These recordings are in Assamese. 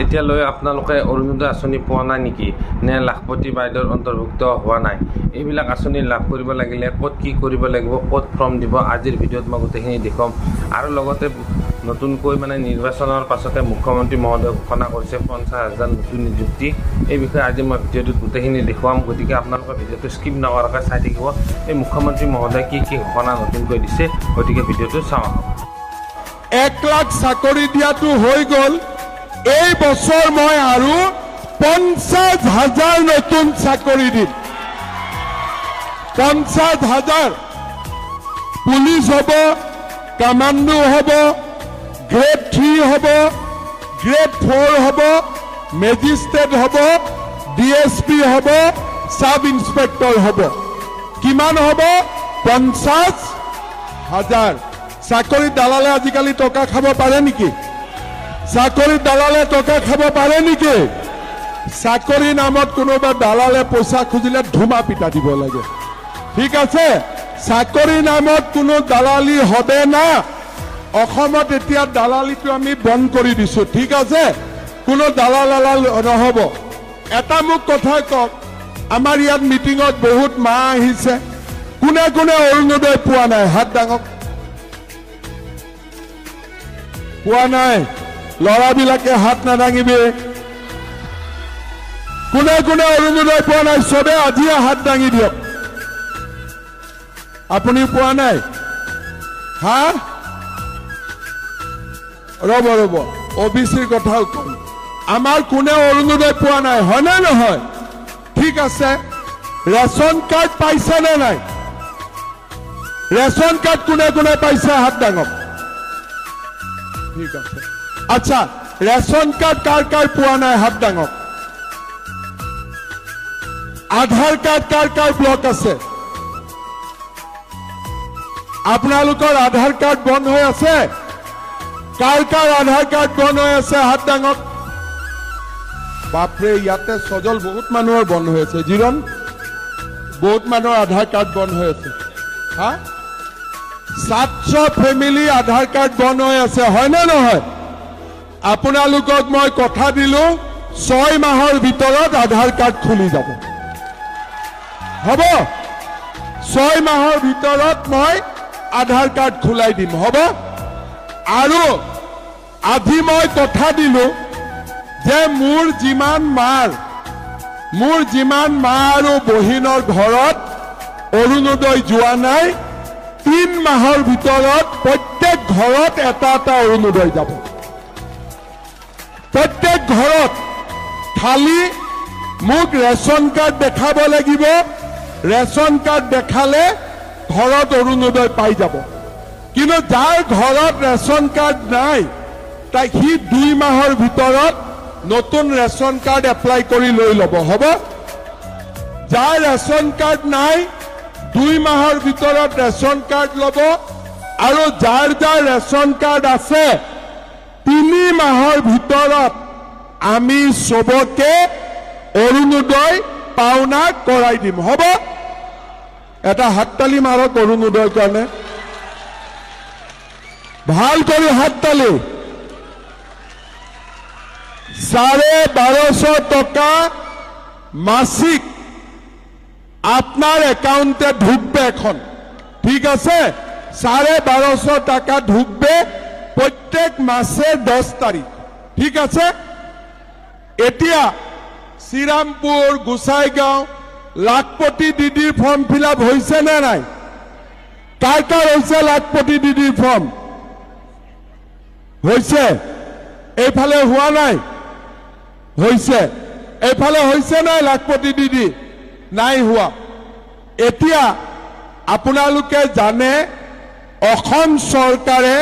এতিয়ালৈ আপোনালোকে অৰুণোদয় আঁচনি পোৱা নাই নেকি নে লাখপতি বাইদেউৰ অন্তৰ্ভুক্ত হোৱা নাই এইবিলাক আঁচনি লাভ কৰিব লাগিলে ক'ত কি কৰিব লাগিব ক'ত ফৰ্ম দিব আজিৰ ভিডিঅ'ত মই গোটেইখিনি দেখুৱাম আৰু লগতে নতুনকৈ নিৰ্বাচনৰ পাছতে মুখ্যমন্ত্ৰী মহোদয়ে ঘোষণা কৰিছে 50,000 নতুন নিযুক্তি এই বিষয়ে আজি মই ভিডিঅ'টোত গোটেইখিনি দেখুৱাম গতিকে আপোনালোকে ভিডিঅ'টো স্কিপ নকৰাকৈ চাই থাকিব এই মুখ্যমন্ত্ৰী মহোদয়ে কি কি ঘোষণা নতুনকৈ দিছে গতিকে ভিডিঅ'টো চাওঁ 1 লাখ চাকৰি দিয়াটো হৈ গ'ল এই বছৰ মই আৰু 50,000 নতুন চাকৰি দিম 50,000 পুলিচ হ'ব কমাণ্ডো হ'ব গ্ৰেড 3 হ'ব গ্ৰেড 4 হ'ব মেজিষ্ট্ৰেট হ'ব ডিএছপি হ'ব সাব ইন্সপেক্টৰ হ'ব কিমান হ'ব 50,000 চাকৰি দালালে আজিকালি টকা খাব পাৰে নেকি চাকৰি দালালে টকা খাব পাৰে নেকি চাকৰি নামত কোনোবা দালালে পইচা খুজিলে ধুমা পিটা দিব লাগে ঠিক আছে চাকৰি নামত কোনো দালালি হবে না অসমত এতিয়া দালালিটো আমি বন্ধ কৰি দিছো ঠিক আছে কোনো দালাল নহব এটা মোক কথা কওক আমাৰ ইয়াত মিটিঙত বহুত মা আহিছে কোনে কোনে অৰুণোদয় পোৱা নাই হাত ডাঙক পোৱা নাই লৰাবিলাকে হাত নাদাঙিবে কোনে কোনে অৰুণোদয় পোৱা নাই সবে আজি হাত দাঙি দিয়ক আপুনি পোৱা নাই হা ৰব ৰব ওবিসিৰ কথাও কম আমাৰ কোনে অৰুণোদয় পোৱা নাই হয় না নহয় ঠিক আছে ৰেশন কাৰ্ড পাইছে নে নাই ৰেশন কাৰ্ড কোনে কোনে পাইছে হাত ডাঙক ঠিক আছে আচ্ছা ৰেশন কাৰ্ড কাৰ কাৰ পোৱা নাই হাত ডাঙক আধাৰ কাৰ্ড কাৰ কাৰ ব্লক আছে আপোনালোকৰ আধাৰ কাৰ্ড বন্ধ হৈ আছে কাৰ কাৰ আধাৰ কাৰ্ড বন্ধ হৈ আছে হাত ডাঙক বাপৰে ইয়াতে সজল বহুত মানুহৰ বন্ধ হৈ আছে জিৰণ বহুত মানুহৰ আধাৰ কাৰ্ড বন্ধ হৈ আছে হা 700 ফেমিলি আধাৰ কাৰ্ড বন্ধ হৈ আছে হয় না নহয় আপোনালোকক মই কথা দিলো 6 মাহৰ ভিতৰত আধাৰ কাৰ্ড খুলি যাব হ'ব 6 মাহৰ ভিতৰত মই আধাৰ কাৰ্ড খুলাই দিম হ'ব আৰু আজি মই কথা দিলো যে মোৰ যিমান মা আৰু বহিনৰ ঘৰত অৰুণোদয় যোৱা নাই 3 মাহৰ ভিতৰত প্ৰত্যেক ঘৰত এটা এটা অৰুণোদয় যাব প্ৰত্যেক ঘৰত খালি মোক ৰেশন কাৰ্ড দেখাব লাগিব ৰেশন কাৰ্ড দেখালে ঘৰত অৰুণোদয় পাই যাব কিন্তু যাৰ ঘৰত ৰেশন কাৰ্ড নাই তাই সি 2 মাহৰ ভিতৰত নতুন ৰেশন কাৰ্ড এপ্লাই কৰি লৈ ল'ব হ'ব যাৰ ৰেশন কাৰ্ড নাই 2 মাহৰ ভিতৰত ৰেশন কাৰ্ড ল'ব আৰু যাৰ যাৰ ৰেশন কাৰ্ড আছে 3 মাহৰ ভিতৰত আমি সবকে অৰুণোদয় পাওনা কৰাই দিম হ'ব এটা হাততালি মাৰক অৰুণোদয়ৰ কাৰণে ভাল কৰি হাততালি 1250 টকা মাসিক আপনার একাউন্টে ঢুকবে এখন ঠিক আছে 1250 টাকা ঢুকবে প্রত্যেক মাসে 10 তারিখ ঠিক আছে এতিয়া শ্রীরামপুর গোসাইগাঁও লাখপতি দিদির ফর্ম ফিল আপ হয়েছে না নাই কার কার হয়েছে লাখপতি দিদির ফর্ম হয়েছে এইফালে হওয়া নাই হয়েছে এইফালে হয়েছে নাই লাখপতি দিদি নাই হওয়া এতিয়া আপোনালোকে জানে অসম চৰকাৰে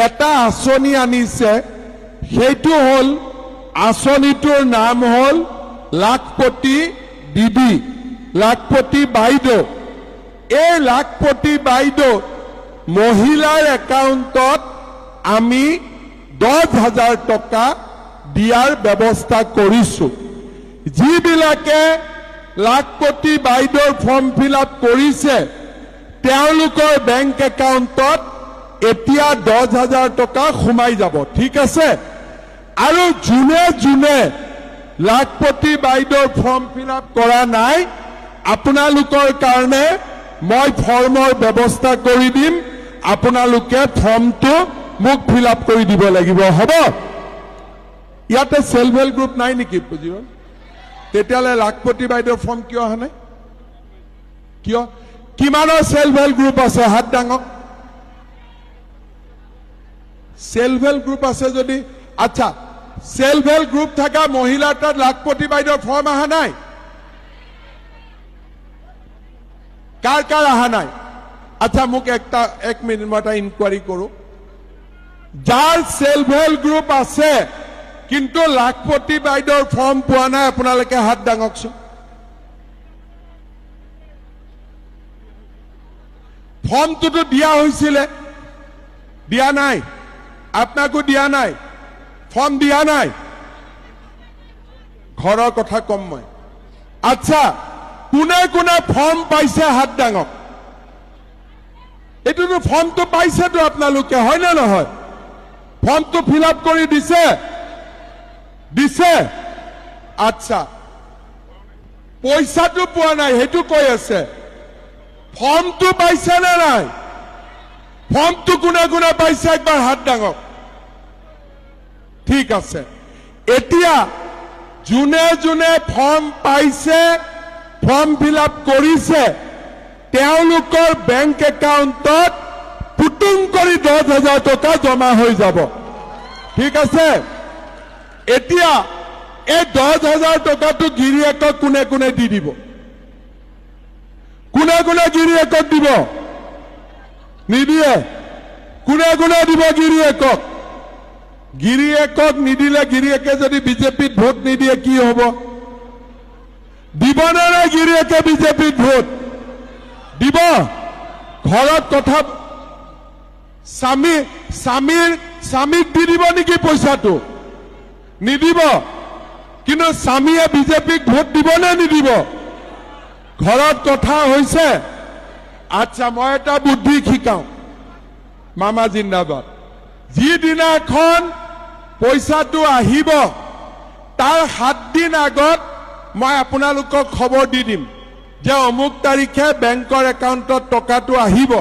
এটা আঁচনি আনিছে সেইটো হল আঁচনিটোৰ নাম হল লাখপতি দিদি লাখপতি বাইদেউ এই লাখপতি বাইদেউ মহিলাৰ একাউণ্টত আমি 10,000 টকা দিয়াৰ ব্যৱস্থা কৰিছো যিবিলাকে লাখপতি বাইদেউৰ ফৰ্ম ফিল আপ কৰিছে তেওঁলোকৰ বেংক একাউণ্টত এতিয়া 10,000 টকা সোমাই যাব ঠিক আছে আৰু যোনে যোনে লাখপতি বাইদেউৰ ফৰ্ম ফিল আপ কৰা নাই আপোনালোকৰ কাৰণে মই ফৰ্মৰ ব্যৱস্থা কৰি দিম আপোনালোকে ফৰ্মটো মোক ফিল আপ কৰি দিব লাগিব হ'ব ইয়াতে সেলফ হেল্প গ্ৰুপ নাই নেকি বুজিব তেতিয়ালে লাখপতি বাইদেউৰ ফৰ্ম কিয় অহা নাই কিয় কিমানৰ সেলফ হেল্প গ্ৰুপ আছে হাত ডাঙক সেলফ হেল্প গ্ৰুপ আছে যদি আচ্ছা সেলফ হেল্প গ্ৰুপ থাকা মহিলাৰ তাত লাখপতি বাইদেউৰ ফৰ্ম অহা নাই কাৰ কাৰ অহা নাই আচ্ছা মোক এক মিনিট মই এটা ইনকুৱাৰী কৰো যাৰ সেলফ হেল্প গ্ৰুপ আছে কিন্তু লাখপতি বাইদেউৰ ফৰ্ম পোৱা নাই আপোনালোকে হাত ডাঙকচোন ফৰ্মটোতো দিয়া হৈছিলে দিয়া নাই আপোনাকো দিয়া নাই ফৰ্ম দিয়া নাই ঘৰৰ কথা কম মই আচ্ছা কোনে কোনে ফৰ্ম পাইছে হাত ডাঙক এইটোতো ফৰ্মটো পাইছেতো আপোনালোকে হয় না নহয় ফৰ্মটো ফিল আপ কৰি দিছে দিছে আচ্ছা পইচাটো পোৱা নাই হেতু কৈ আছে ফৰ্মটো পাইছে নে নাই ফৰ্মটো কোনে কোনে পাইছে একবাৰ হাত ডাঙক ঠিক আছে এতিয়া যোনে যোনে ফৰ্ম পাইছে ফৰ্ম ফিল আপ কৰিছে তেওঁলোকৰ বেংক একাউণ্টত পুটুং কৰি 10,000 টকা জমা হৈ যাব ঠিক আছে এতিয়া এই 10,000 টকাটো গিৰিয়েকক কোনে কোনে দি দিব কোনে কোনে গিৰিয়েকক দিব নিদিয়ে কোনে কোনে দিব গিৰিয়েকক গিৰিয়েকক নিদিলে গিৰিয়েকে যদি বিজেপিত ভোট নিদিয়ে কি হ'ব দিবনে নাই গিৰিয়েকে বিজেপিত ভোট দিব ঘৰত কথা স্বামীক দি দিব নেকি পইচাটো নিদিব কিন্তু স্বামীয়ে বিজেপিক ভোট দিব নে নিদিব ঘৰত কথা হৈছে আচ্ছা মই এটা বুদ্ধি শিকাও মামা জিন্দাবাদ যিদিনাখন পইচাটো আহিব তাৰ 7 দিন আগত মই আপোনালোকক খবৰ দি দিম যে অমুক তাৰিখে বেংকৰ একাউণ্টত টকাটো আহিব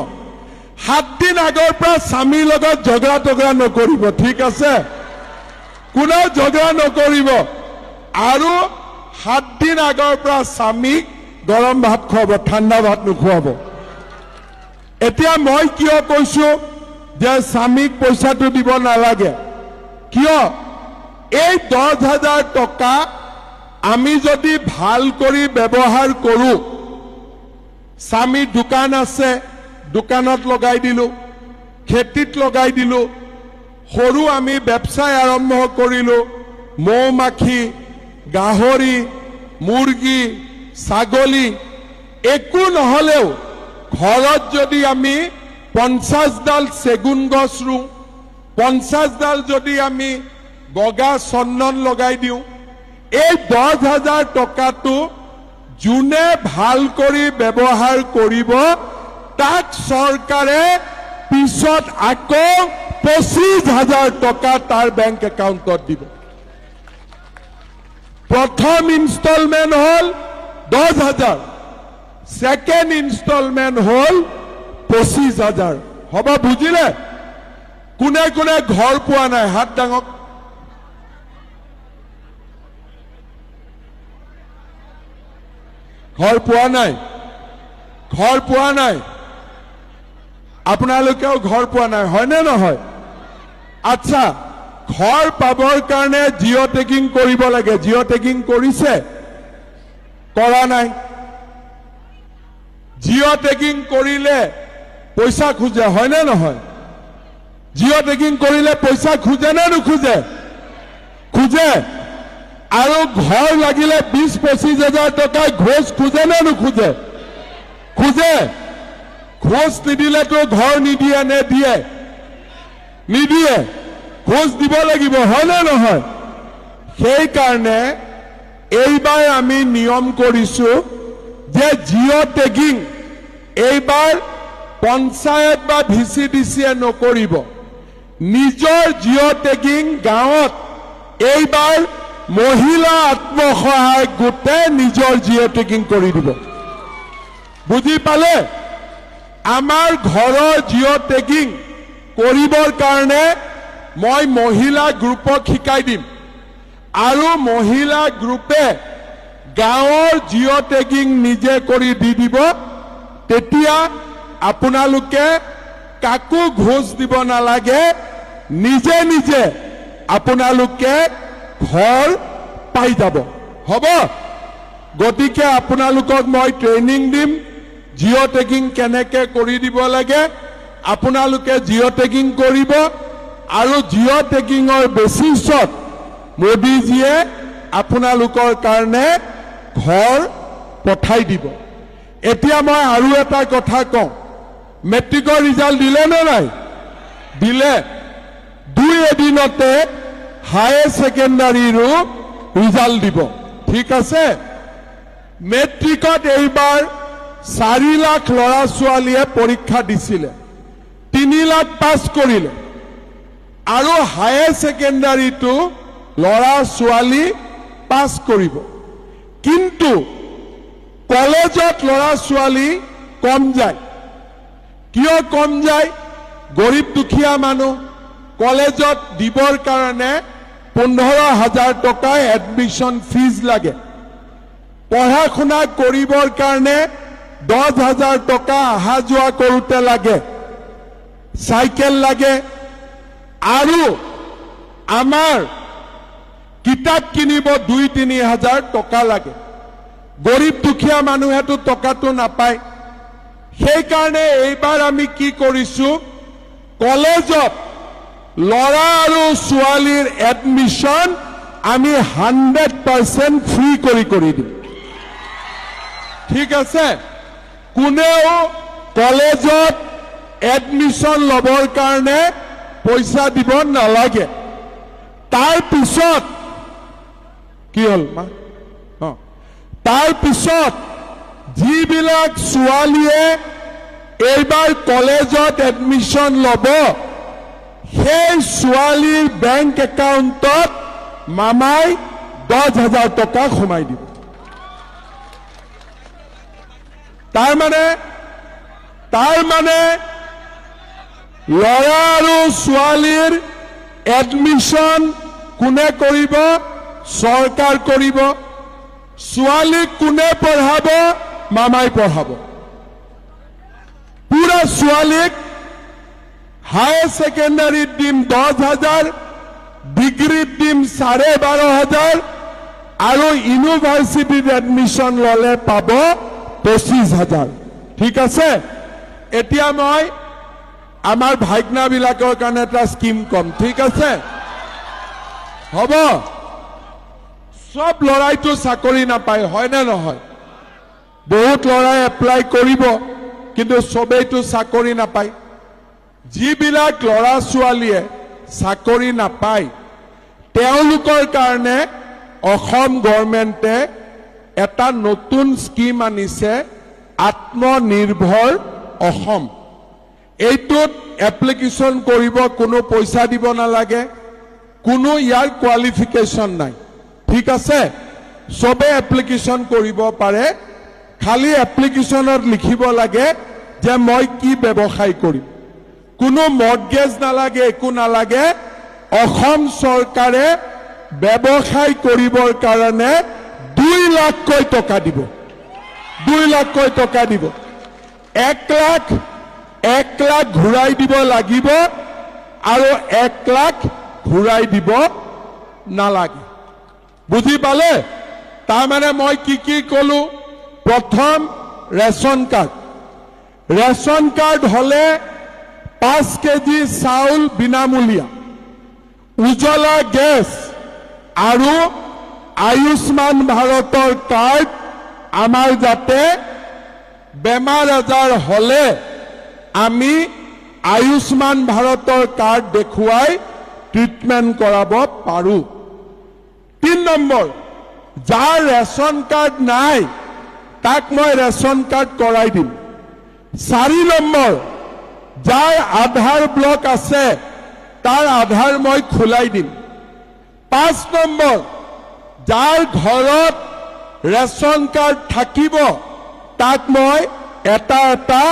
7 দিন আগৰ পৰা স্বামীৰ লগত ঝগড়া নকৰিব ঠিক আছে কোনো ঝগড়া নকৰিব আৰু 7 দিন আগৰ পৰা স্বামীক গৰম ভাত খুৱাব ঠাণ্ডা ভাত নোখুৱাব এতিয়া মই কিয় কৈছো যে স্বামীক পইচাটো দিব নালাগে কিয় এই 10,000 টকা আমি যদি ভাল কৰি ব্যৱহাৰ কৰো স্বামী দোকান আছে দোকানত লগাই দিলো খেতিত লগাই দিলো সৰু আমি ব্যৱসায় আৰম্ভ কৰিলো মৌমাখি গাহৰি মুৰ্গী ছাগলী একো নহলেও ঘৰত যদি আমি 50 ডাল সেগুন গছ ৰু 50 ডাল যদি আমি বগা চন্দন লগাই দিও এই 10,000 টকাটো যোনে ভাল কৰি ব্যৱহাৰ কৰিব তাক চৰকাৰে পিছত আকৌ 25,000 টকা তাৰ বেংক একাউণ্টত দিব প্ৰথম ইনষ্টলমেন্ট হল 10,000 সেকেন্ড ইনষ্টলমেন্ট হল 25,000 হ'ব বুজিলে কোনে কোনে ঘৰ পোৱা নাই হাত ডাঙক ঘৰ পোৱা নাই আপোনালোকেও ঘৰ পোৱা নাই হয় নে নহয় আচ্ছা ঘৰ পাবৰ কাৰণে জিঅ' টেগিং কৰিব লাগে জিঅ' টেগিং কৰিছে কৰা নাই জিঅ' টেগিং কৰিলে পইচা খোজে হয় নে নহয় জিঅ' টেগিং কৰিলে পইচা খোজে নে নোখোজে খোজে আৰু ঘৰ লাগিলে 20-25,000 টকা ঘোষ খোজে নে নোখোজে খোজে ঘোষ নিদিলেতো ঘৰ নিদিয়ে নে দিয়ে নিদিয়ে ঘোষ দিব লাগিব হয় নে নহয় সেই কাৰণে এইবাৰ আমি নিয়ম কৰিছো যে জিঅ' টেগিং এইবাৰ পঞ্চায়ত বা ভিচিডিচিয়ে নকৰিব নিজৰ জিঅ' টেগিং গাঁৱত এইবাৰ মহিলা আত্মসহায়ক গোটে নিজৰ জিঅ' টেগিং কৰি দিব। বুজি পালে? আমাৰ ঘৰৰ জিঅ' টেগিং কৰিবৰ কাৰণে মই মহিলা গ্ৰুপক শিকাই দিম আৰু মহিলা গ্ৰুপে গাঁৱৰ জিঅ' টেগিং নিজে কৰি দি দিব। তেতিয়া আপোনালোকে কাকো ঘোষ দিব নালাগে, নিজে নিজে আপোনালোকে ঘৰ পাই যাব। হ'ব? গতিকে আপোনালোকক মই ট্ৰেইনিং দিম জিঅ' টেগিং কেনেকে কৰি দিব লাগে। আপোনালোকে জিঅ' টেগিং কৰিব আৰু জিঅ' টেগিঙৰ বেচিছত মোদীজীয়ে আপোনালোকৰ কাৰণে ঘৰ পঠাই দিব। এতিয়া মই আৰু এটা কথা কওঁ, মেট্ৰিকৰ ৰিজাল্ট দিলে নে নাই? দিলে। 2 এদিনতে হায়াৰ ছেকেণ্ডাৰীৰো ৰিজাল্ট দিব। ঠিক আছে? মেট্ৰিকত এইবাৰ 4 লাখ ল'ৰা ছোৱালীয়ে পৰীক্ষা দিছিলে, 3 লাখ পাছ কৰিলে। আৰু হায়াৰ ছেকেণ্ডাৰীটো ল'ৰা ছোৱালী পাছ কৰিব, কিন্তু কলেজত ল'ৰা ছোৱালী কম যায়। কিয় কম যায়? গৰীব দুখীয়া মানুহ কলেজত দিবৰ কাৰণে 15,000 টকা এডমিশ্যন ফিজ লাগে। পঢ়া শুনা কৰিবৰ কাৰণে 10,000 টকা অহা যোৱা কৰোঁতে লাগে, চাইকেল লাগে। আৰু আমাৰ কিতাপ কিনিব 2-3 হাজাৰ টকা লাগে। গৰীব দুখীয়া মানুহেতো টকাটো নাপায়। সেইকাৰণে এইবাৰ আমি কি কৰিছো, কলেজত ল'ৰা আৰু ছোৱালীৰ এডমিশ্যন আমি 100% ফ্ৰী কৰি দিম। ঠিক আছে? কোনেও কলেজত এডমিশ্যন ল'বৰ কাৰণে পইচা দিব নালাগে। তাৰ পিছত কি হ'ল মা? তাৰ পিছত যিবিলাক ছোৱালীয়ে এইবাৰ কলেজত এডমিশ্যন ল'ব, সেই ছোৱালীৰ বেংক একাউণ্টত মামাই 10,000 টকা সোমাই দিব। তাৰ মানে ল'ৰা আৰু ছোৱালীৰ এডমিশ্যন কোনে কৰিব? চৰকাৰ কৰিব। ছোৱালীক কোনে পঢ়াব? মামাই পঢ়াব। পুৰা ছোৱালীক হায়াৰ ছেকেণ্ডাৰীত দিম 10,000, ডিগ্ৰীত দিম 12,500 আৰু ইউনিভাৰ্চিটিত এডমিশ্যন ল'লে পাব 25,000। ঠিক আছে? এতিয়া মই আমাৰ ভাইকনাবিলাকৰ কাৰণে এটা স্কিম কম। ঠিক আছে? হ'ব? সব ল'ৰাইতো চাকৰি নাপায়, হয় নে নহয়? বহুত ল'ৰাই এপ্লাই কৰিব, কিন্তু সবেইতো চাকৰি নাপায়। যিবিলাক ল'ৰা ছোৱালীয়ে চাকৰি নাপায় তেওঁলোকৰ কাৰণে অসম গভৰ্ণমেণ্টে এটা নতুন স্কিম আনিছে, আত্মনিৰ্ভৰ অসম। এইটোত এপ্লিকেশ্যন কৰিব, কোনো পইচা দিব নালাগে, কোনো ইয়াৰ কোৱালিফিকেশ্যন নাই। ঠিক আছে? সবে এপ্লিকেশ্যন কৰিব পাৰে। খালি এপ্লিকেশ্যনত লিখিব লাগে যে মই কি ব্যৱসায় কৰিম। কোনো মৰ্টগেজ নালাগে, একো নালাগে। অসম চৰকাৰে ব্যৱসায় কৰিবৰ কাৰণে 2 লাখকৈ টকা দিব। 2 লাখকৈ টকা দিব। 1 লাখ ঘূৰাই দিব লাগিব আৰু 1 লাখ ঘূৰাই দিব নালাগে। বুজি পালে? তাৰমানে মই কি কলো? প্ৰথম ৰেচন কাৰ্ড। ৰেচন কাৰ্ড হলে 5 কেজি চাউল বিনামূলীয়া, উজ্জ্বলা গেছ আৰু আয়ুষ্মান ভাৰতৰ কাৰ্ড আমাৰ যাতে বেমাৰ আজাৰ হলে আমি আয়ুষ্মান ভাৰতৰ কাৰ্ড দেখুৱাই ট্ৰিটমেণ্ট কৰাব পাৰো। 3 নম্বৰ, যাৰ ৰেচন কাৰ্ড নাই তাক মই ৰেচন কাৰ্ড কৰাই দিম। 4 নম্বৰ, যাৰ আধাৰ ব্লক আছে তাৰ আধাৰ মই খোলাই দিম। 5 নম্বৰ, যাৰ ঘৰত ৰেচন কাৰ্ড থাকিব তাক মই এটা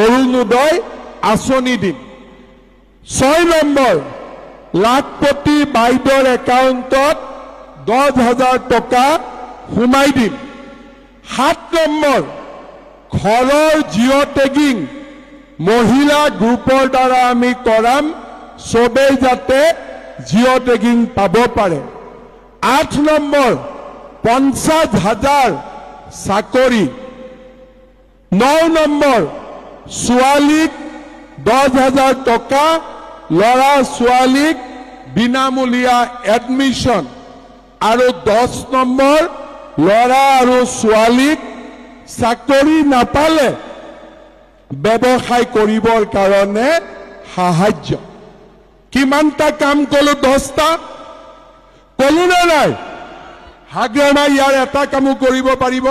অৰুণোদয় আঁচনি দিম। 6 নম্বৰ, লাখপতি বাইদেউৰ একাউণ্টত 10,000 টকা সোমাই দিম। 7 নম্বৰ, ঘৰৰ জিঅ' টেগিং মহিলা গ্ৰুপৰ দ্বাৰা আমি কৰাম, চবেই যাতে জিঅ' টেগিং পাব পাৰে। 8 নম্বৰ, 50,000 চাকৰি। 9 নম্বৰ, ছোৱালীক 10,000 টকা, ল'ৰা ছোৱালীক বিনামূলীয়া এডমিশ্যন। আৰু 10 নম্বৰ, ল'ৰা আৰু ছোৱালীক চাকৰি নাপালে ব্যৱসায় কৰিবৰ কাৰণে সাহায্য। কিমানটা কাম কলো? 10টা কলো নে নাই? হাগ্ৰামা ইয়াৰ এটা কামো কৰিব পাৰিব?